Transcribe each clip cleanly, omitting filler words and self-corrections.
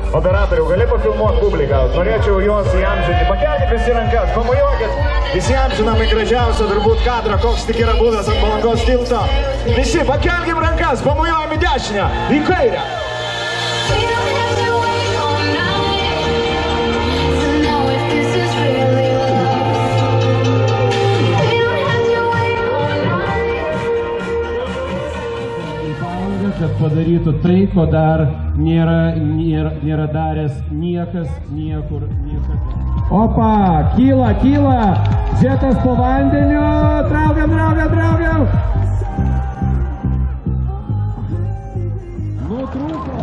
Operatorių, gali pafilmuoti publiką. Norėčiau juos įamžinti. Pakelkit visi rankas, pamojuokit. Visi amžinami gražiausią turbūt kadrą, koks tik yra buvęs ant Palangos tilto. Visi, pakelkim rankas, pamojuojam į dešinę, į kairę. Kad padarytų tai, ko dar nėra daręs niekas, niekur, niekada. Opa, kyla, džetas po vandeniu, traukiam. Nutrūko.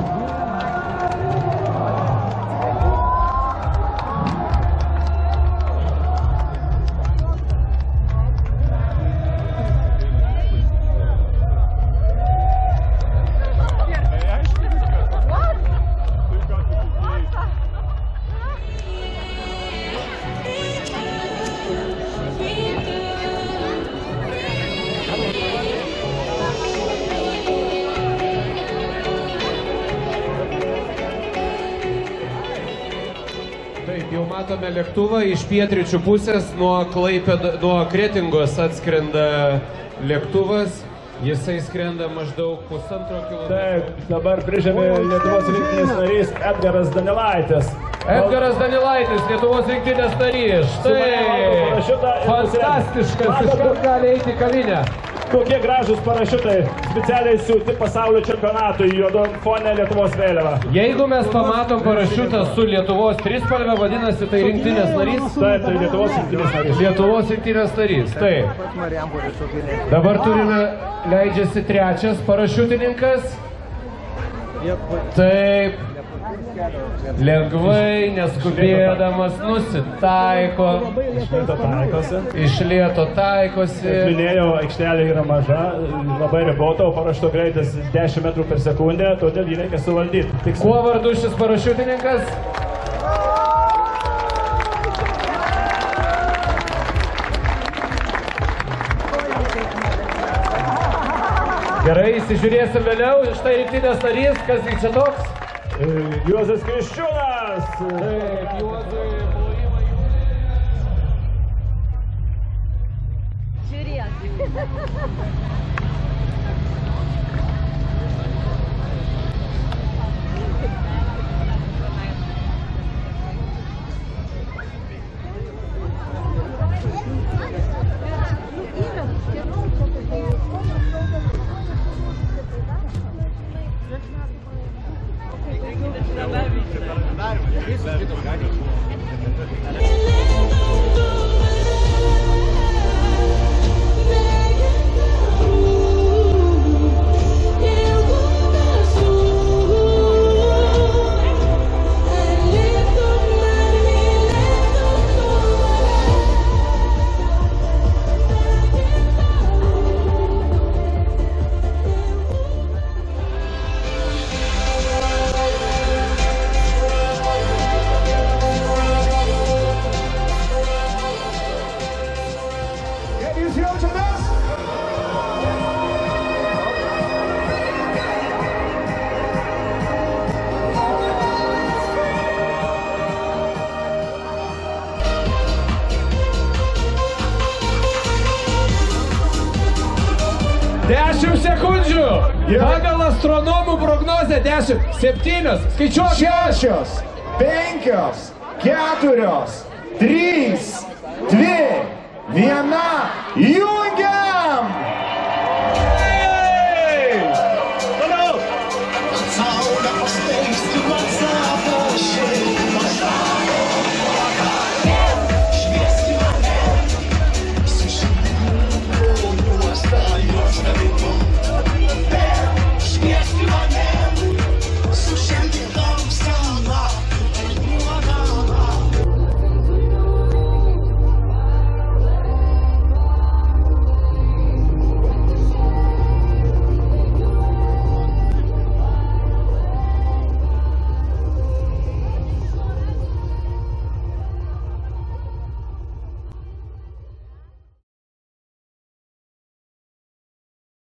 Taip, jau matome lėktuvą iš pietryčių pusės, nuo Kretingos atskrenda lėktuvas, jisai skrenda maždaug 1,5 kilometro. Taip, dabar prižemė Lietuvos rinktinės narys Edgaras Danilaitis. Edgaras Danilaitis, Lietuvos rinktinės narys. Štai, fantastiškas, iškart gali eiti į kavinę. Kokie gražus parašiutai, specialiai siūti pasaulio čempionatui, juodom fone Lietuvos vėliava. Jeigu mes pamatom parašiutą su Lietuvos trispalve, vadinasi, tai rinktinės narys? Taip, tai Lietuvos rinktinės narys. Lietuvos rinktinės narys, taip. Dabar turime, leidžiasi trečias parašiutininkas. Taip. Lengvai, neskubėdamas, nusitaiko. Iš lėto taikosi. Minėjau, aikštelė yra maža, labai ribota, o parašuto greitis 10 metrų per sekundę, todėl jį reikia suvaldyti. Kuo vardu šis parašiutininkas? Gerai, įsižiūrėsim vėliau. Štai rinktinės narys, kas čia toks? Juozas Kriščiūnas. Taip, Juozui. Žiūrėk. Sekundžių. Pagal astronomų prognozę 10, 7, skaičiuok. 6, 5, 4, 3, 2, 1, jungiam!